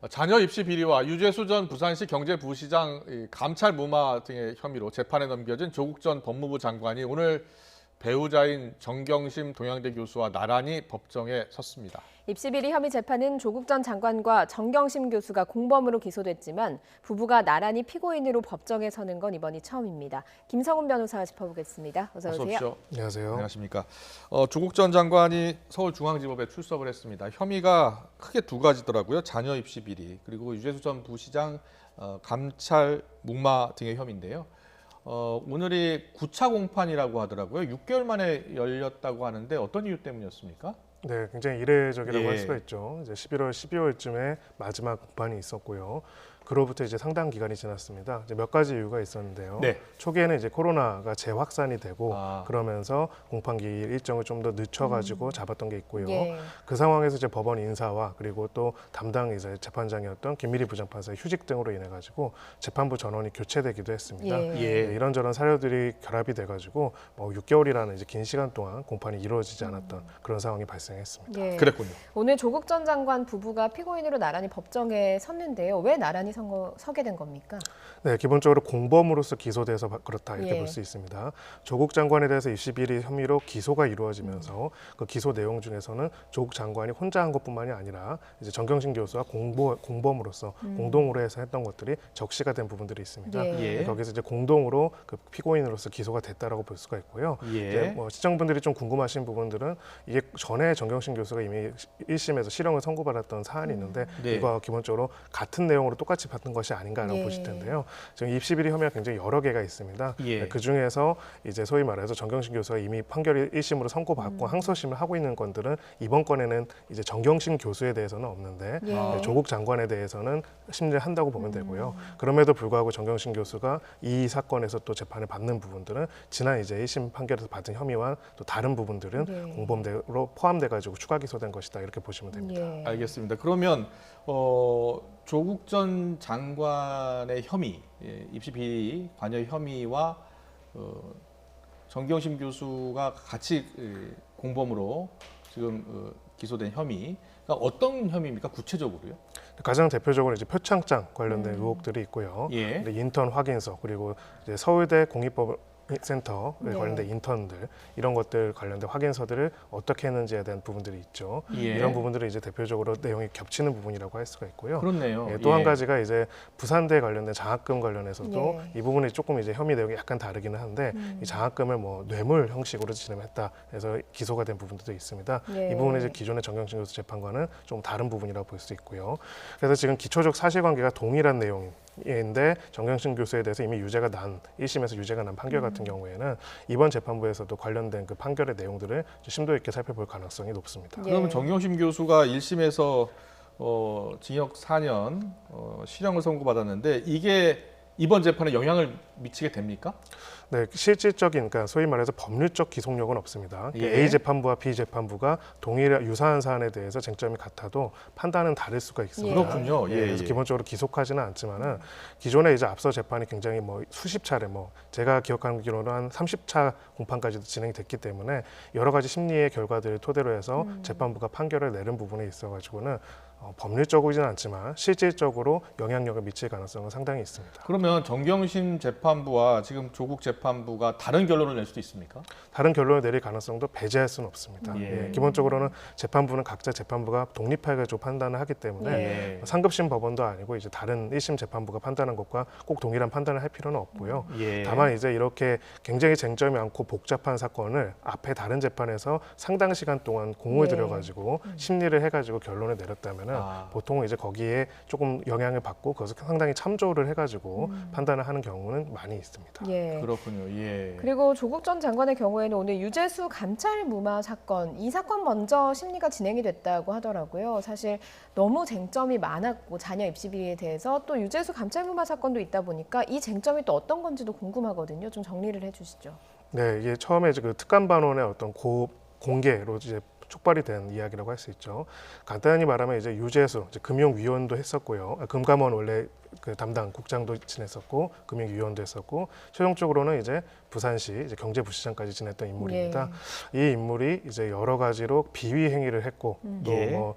자녀 입시 비리와 유재수 전 부산시 경제부시장 감찰 무마 등의 혐의로 재판에 넘겨진 조국 전 법무부 장관이 오늘 배우자인 정경심 동양대 교수와 나란히 법정에 섰습니다. 입시비리 혐의 재판은 조국 전 장관과 정경심 교수가 공범으로 기소됐지만 부부가 나란히 피고인으로 법정에 서는 건 이번이 처음입니다. 김성훈 변호사와 짚어보겠습니다. 어서 오세요. 오십시오. 안녕하세요. 안녕하십니까. 조국 전 장관이 서울중앙지법에 출석을 했습니다. 혐의가 크게 두 가지더라고요. 자녀 입시 비리 그리고 유재수 전 부시장 감찰 묵마 등의 혐의인데요. 오늘이 9차 공판이라고 하더라고요. 6개월 만에 열렸다고 하는데 어떤 이유 때문이었습니까? 네, 굉장히 이례적이라고 예. 할 수가 있죠. 이제 11월, 12월쯤에 마지막 공판이 있었고요. 그로부터 이제 상당 기간이 지났습니다. 이제 몇 가지 이유가 있었는데요. 네. 초기에는 이제 코로나가 재확산이 되고 아. 그러면서 공판 기일 일정을 좀 더 늦춰가지고 잡았던 게 있고요. 예. 그 상황에서 이제 법원 인사와 그리고 또 담당 이제 재판장이었던 김미리 부장판사의 휴직 등으로 인해 가지고 재판부 전원이 교체되기도 했습니다. 예. 예. 네, 이런저런 사료들이 결합이 돼가지고 6개월이라는 이제 긴 시간 동안 공판이 이루어지지 않았던 그런 상황이 발생했습니다. 예. 그랬군요. 오늘 조국 전 장관 부부가 피고인으로 나란히 법정에 섰는데요. 왜 나란히 서게 된 겁니까? 네, 기본적으로 공범으로서 기소돼서 그렇다 이렇게 예. 볼 수 있습니다. 조국 장관에 대해서 입시비리 혐의로 기소가 이루어지면서 그 기소 내용 중에서는 조국 장관이 혼자 한 것뿐만이 아니라 이제 정경심 교수와 공범으로서 공동으로 해서 했던 것들이 적시가 된 부분들이 있습니다. 예. 예. 거기서 이제 공동으로 그 피고인으로서 기소가 됐다라고 볼 수가 있고요. 예. 이제 시청분들이 좀 궁금하신 부분들은 이게 전에 정경심 교수가 이미 1심에서 실형을 선고받았던 사안이 있는데 네. 이거 기본적으로 같은 내용으로 똑같이 받은 것이 아닌가라고 예. 보실 텐데요. 지금 입시비리 혐의가 굉장히 여러 개가 있습니다. 예. 그 중에서 이제 소위 말해서 정경심 교수가 이미 판결이 1심으로 선고받고 항소심을 하고 있는 건들은 이번 건에는 이제 정경심 교수에 대해서는 없는데 예. 조국 장관에 대해서는 심리한다고 보면 되고요. 그럼에도 불구하고 정경심 교수가 이 사건에서 또 재판을 받는 부분들은 지난 이제 1심 판결에서 받은 혐의와 또 다른 부분들은 예. 공범대로 포함돼 가지고 추가 기소된 것이다 이렇게 보시면 됩니다. 예. 알겠습니다. 그러면 조국 전 장관의 혐의, 입시 비리 관여 혐의와 정경심 교수가 같이 공범으로 지금 기소된 혐의가 어떤 혐의입니까? 구체적으로요? 가장 대표적으로 이제 표창장 관련된 의혹들이 있고요. 예. 근데 인턴 확인서 그리고 이제 서울대 공익법센터에 네. 관련된 인턴들 이런 것들 관련된 확인서들을 어떻게 했는지에 대한 부분들이 있죠. 예. 이런 부분들은 이제 대표적으로 내용이 겹치는 부분이라고 할 수가 있고요. 그렇네요. 또 한 예. 가지가 이제 부산대 관련된 장학금 관련해서도 예. 이 부분이 조금 이제 혐의 내용이 약간 다르기는 한데 이 장학금을 뇌물 형식으로 지급했다 해서 기소가 된 부분들도 있습니다. 예. 이 부분은 이제 기존의 정경심 교수 재판과는 좀 다른 부분이라고 볼 수 있고요. 그래서 지금 기초적 사실관계가 동일한 내용인데 정경심 교수에 대해서 이미 유죄가 난 1심에서 유죄가 난 판결 같은 경우에는 이번 재판부에서도 관련된 그 판결의 내용들을 심도 있게 살펴볼 가능성이 높습니다. 예. 그러면 정경심 교수가 1심에서 징역 4년 실형을 선고받았는데 이게 이번 재판에 영향을 미치게 됩니까? 네, 실질적인, 그러니까 소위 말해서 법률적 기속력은 없습니다. 예. A 재판부와 B 재판부가 유사한 사안에 대해서 쟁점이 같아도 판단은 다를 수가 있습니다. 그렇군요. 예, 그래서 예. 기본적으로 기속하지는 않지만은 기존에 이제 앞서 재판이 굉장히 수십 차례 제가 기억하기로는 한 30차 공판까지도 진행이 됐기 때문에 여러 가지 심리의 결과들을 토대로 해서 재판부가 판결을 내린 부분에 있어가지고는 법률적이지는 않지만 실질적으로 영향력을 미칠 가능성은 상당히 있습니다. 그러면 정경심 재판부와 지금 조국 재판부가 다른 결론을 낼 수도 있습니까? 다른 결론을 내릴 가능성도 배제할 수는 없습니다. 예. 기본적으로는 재판부는 각자 재판부가 독립해가지고 판단을 하기 때문에 예. 상급심 법원도 아니고 이제 다른 1심 재판부가 판단한 것과 꼭 동일한 판단을 할 필요는 없고요. 예. 다만 이제 이렇게 굉장히 쟁점이 많고 복잡한 사건을 앞에 다른 재판에서 상당 시간 동안 공을 예. 들여가지고 심리를 해가지고 결론을 내렸다면은 보통은 이제 거기에 조금 영향을 받고 그것을 상당히 참조를 해가지고 판단을 하는 경우는 많이 있습니다. 예. 그렇군요. 예. 그리고 조국 전 장관의 경우에는 오늘 유재수 감찰 무마 사건, 이 사건 먼저 심리가 진행이 됐다고 하더라고요. 사실 너무 쟁점이 많았고 자녀 입시 비리에 대해서 또 유재수 감찰 무마 사건도 있다 보니까 이 쟁점이 또 어떤 건지도 궁금하거든요. 좀 정리를 해주시죠. 네, 이게 처음에 이제 그 특감반원의 어떤 공개로 이제 촉발이 된 이야기라고 할 수 있죠. 간단히 말하면 이제 유재수 금융위원도 했었고요. 금감원 원래 그 담당 국장도 지냈었고 금융위원도 했었고 최종적으로는 이제 부산시 이제 경제부시장까지 지냈던 인물입니다. 이 인물이 이제 여러 가지로 비위 행위를 했고 또 예. 뭐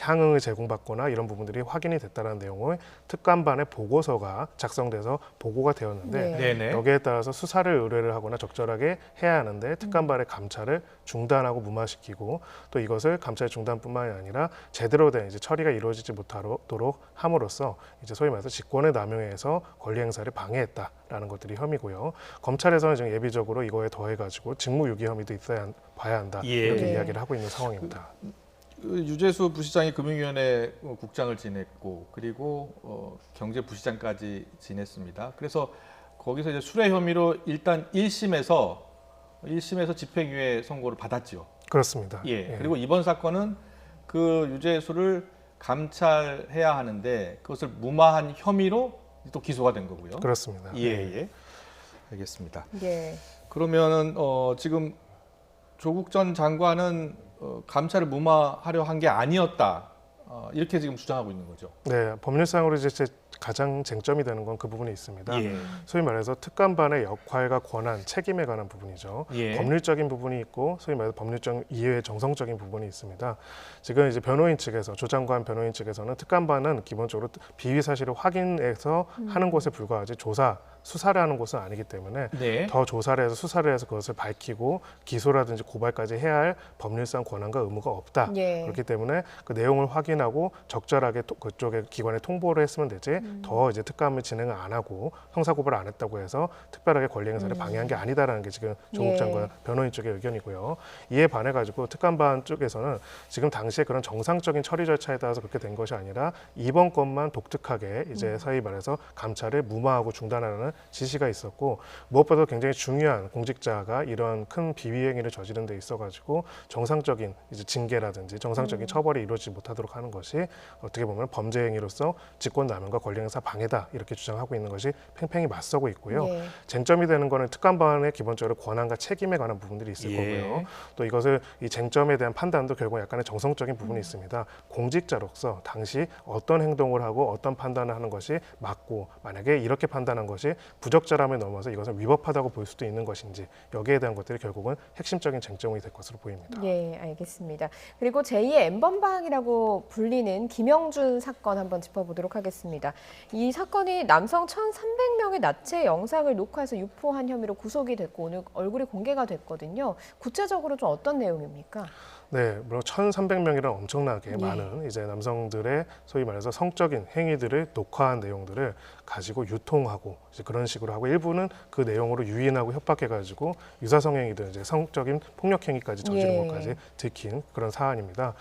향응을 제공받거나 이런 부분들이 확인이 됐다는 내용을 특감반의 보고서가 작성돼서 보고가 되었는데 네네. 여기에 따라서 수사를 의뢰를 하거나 적절하게 해야 하는데 특감반의 감찰을 중단하고 무마시키고 또 이것을 감찰 중단뿐만이 아니라 제대로 된 이제 처리가 이루어지지 못하도록 함으로써 이제 소위 말해서 직권의 남용에서 권리 행사를 방해했다라는 것들이 혐의고요. 검찰에서는 지금 예비적으로 이거에 더해가지고 직무유기 혐의도 있어야 봐야 한다 예. 이렇게 예. 이야기를 하고 있는 상황입니다. 그 유재수 부시장이 금융위원회 국장을 지냈고 그리고 경제부시장까지 지냈습니다. 그래서 거기서 이제 수뢰 혐의로 일단 1심에서 집행유예 선고를 받았죠. 그렇습니다. 예. 그리고 이번 사건은 그 유재수를 감찰해야 하는데 그것을 무마한 혐의로 또 기소가 된 거고요. 그렇습니다. 예. 알겠습니다. 예. 그러면은 지금 조국 전 장관은 감찰을 무마하려 한 게 아니었다. 이렇게 지금 주장하고 있는 거죠. 네, 법률상으로 이제 가장 쟁점이 되는 건 그 부분에 있습니다. 예. 소위 말해서 특감반의 역할과 권한, 책임에 관한 부분이죠. 예. 법률적인 부분이 있고 소위 말해서 법률적 이외의 정성적인 부분이 있습니다. 지금 이제 변호인 측에서 조 장관 변호인 측에서는 특감반은 기본적으로 비위 사실을 확인해서 하는 것에 불과하지 수사를 하는 곳은 아니기 때문에 네. 더 조사를 해서 수사를 해서 그것을 밝히고 기소라든지 고발까지 해야 할 법률상 권한과 의무가 없다. 예. 그렇기 때문에 그 내용을 확인하고 적절하게 그쪽의 기관에 통보를 했으면 되지 더 이제 특감을 진행을 안 하고 형사고발을 안 했다고 해서 특별하게 권리 행사를 방해한 게 아니다라는 게 지금 조국 예. 장관 변호인 쪽의 의견이고요. 이에 반해 가지고 특감반 쪽에서는 지금 당시에 그런 정상적인 처리 절차에 따라서 그렇게 된 것이 아니라 이번 건만 독특하게 이제 소위 말해서 감찰을 무마하고 중단하는 지시가 있었고 무엇보다 굉장히 중요한 공직자가 이런 큰 비위 행위를 저지른 데 있어 가지고 정상적인 이제 징계라든지 정상적인 처벌이 이루어지지 못하도록 하는 것이 어떻게 보면 범죄 행위로서 직권남용과 권리행사 방해다 이렇게 주장하고 있는 것이 팽팽히 맞서고 있고요. 예. 쟁점이 되는 거는 특감반의 기본적으로 권한과 책임에 관한 부분들이 있을 예. 거고요. 또 이것을 이 쟁점에 대한 판단도 결국 약간의 정성적인 부분이 있습니다. 공직자로서 당시 어떤 행동을 하고 어떤 판단을 하는 것이 맞고 만약에 이렇게 판단한 것이 부적절함을 넘어서 이것을 위법하다고 볼 수도 있는 것인지 여기에 대한 것들이 결국은 핵심적인 쟁점이 될 것으로 보입니다. 예, 알겠습니다. 그리고 제2의 N번방이라고 불리는 김영준 사건 한번 짚어보도록 하겠습니다. 이 사건이 남성 1,300명의 나체 영상을 녹화해서 유포한 혐의로 구속이 됐고 오늘 얼굴이 공개가 됐거든요. 구체적으로 좀 어떤 내용입니까? 네, 물론 1,300명이라는 엄청나게 예. 많은 이제 남성들의 소위 말해서 성적인 행위들을 녹화한 내용들을 가지고 유통하고 이제 그런 식으로 하고 일부는 그 내용으로 유인하고 협박해가지고 유사성 행위들 이제 성적인 폭력 행위까지 저지른 예. 것까지 들킨 그런 사안입니다.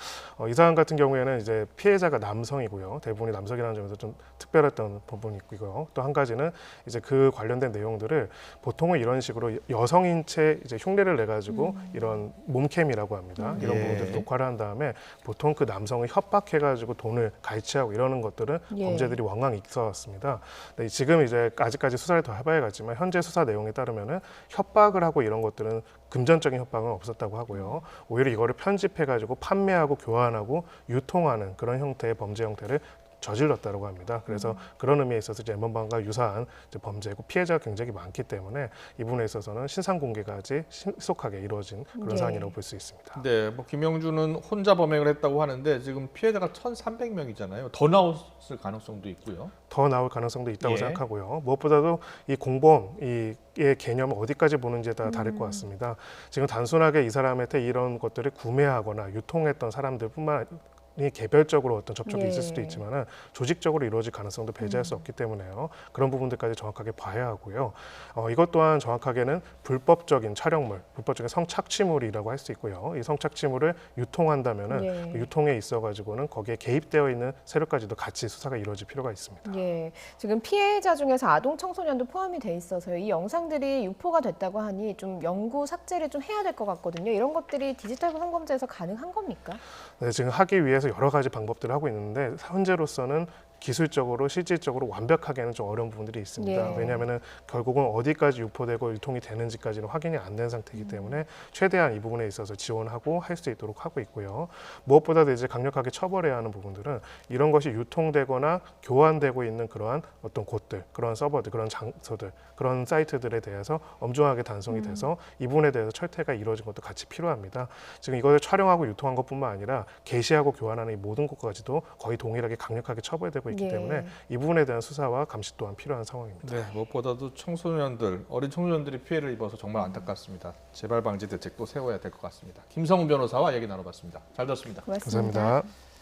이 사안 같은 경우에는 이제 피해자가 남성이고요, 대부분이 남성이라는 점에서 좀 특별했던 부분이 있고요. 또 한 가지는 이제 그 관련된 내용들을 보통은 이런 식으로 여성인체 이제 흉내를 내 가지고 이런 몸캠이라고 합니다. 이런 예. 부분들 녹화를 한 다음에 보통 그 남성을 협박해가지고 돈을 갈취하고 이러는 것들은 예. 범죄들이 왕왕 있어왔습니다. 근데 지금 이제 아직까지 수사를 더 해봐야겠지만 현재 수사 내용에 따르면은 협박을 하고 이런 것들은 금전적인 협박은 없었다고 하고요. 오히려 이거를 편집해가지고 판매하고 교환하고 유통하는 그런 형태의 범죄 형태를 저질렀다고 합니다. 그래서 그런 의미에 있어서 이제 N번방과 유사한 이제 범죄고 피해자가 굉장히 많기 때문에 이 부분에 있어서는 신상 공개까지 신속하게 이루어진 그런 예. 사안이라고 볼 수 있습니다. 네, 뭐 김영준은 혼자 범행을 했다고 하는데 지금 피해자가 1,300명이잖아요. 더 나왔을 가능성도 있고요. 더 나올 가능성도 있다고 예. 생각하고요. 무엇보다도 이 공범의 개념을 어디까지 보는지에 따라 다를 것 같습니다. 지금 단순하게 이 사람한테 이런 것들을 구매하거나 유통했던 사람들뿐만 이 개별적으로 어떤 접촉이 예. 있을 수도 있지만은 조직적으로 이루어질 가능성도 배제할 수 없기 때문에요. 그런 부분들까지 정확하게 봐야 하고요. 이것 또한 정확하게는 불법적인 촬영물, 불법적인 성착취물이라고 할 수 있고요. 이 성착취물을 유통한다면은 예. 그 유통에 있어가지고는 거기에 개입되어 있는 세력까지도 같이 수사가 이루어질 필요가 있습니다. 예, 지금 피해자 중에서 아동 청소년도 포함이 돼 있어서요. 이 영상들이 유포가 됐다고 하니 좀 영구 삭제를 좀 해야 될 것 같거든요. 이런 것들이 디지털 성범죄에서 가능한 겁니까? 네, 지금 하기 위해서 여러 가지 방법들을 하고 있는데 현재로서는 기술적으로 실질적으로 완벽하게는 좀 어려운 부분들이 있습니다. 예. 왜냐하면은 결국은 어디까지 유포되고 유통이 되는지까지는 확인이 안 된 상태이기 때문에 최대한 이 부분에 있어서 지원하고 할 수 있도록 하고 있고요. 무엇보다도 이제 강력하게 처벌해야 하는 부분들은 이런 것이 유통되거나 교환되고 있는 그러한 어떤 곳들, 그런 서버들, 그런 장소들, 그런 사이트들에 대해서 엄중하게 단속이 돼서 이 부분에 대해서 철퇴가 이루어진 것도 같이 필요합니다. 지금 이것을 촬영하고 유통한 것뿐만 아니라 게시하고 교환하는 이 모든 것까지도 거의 동일하게 강력하게 처벌되고 있기 예. 때문에 이 부분에 대한 수사와 감시 또한 필요한 상황입니다. 네, 무엇보다도 청소년들, 어린 청소년들이 피해를 입어서 정말 안타깝습니다. 재발 방지 대책도 세워야 될 것 같습니다. 김성훈 변호사와 얘기 나눠봤습니다. 잘 들었습니다. 고맙습니다. 감사합니다.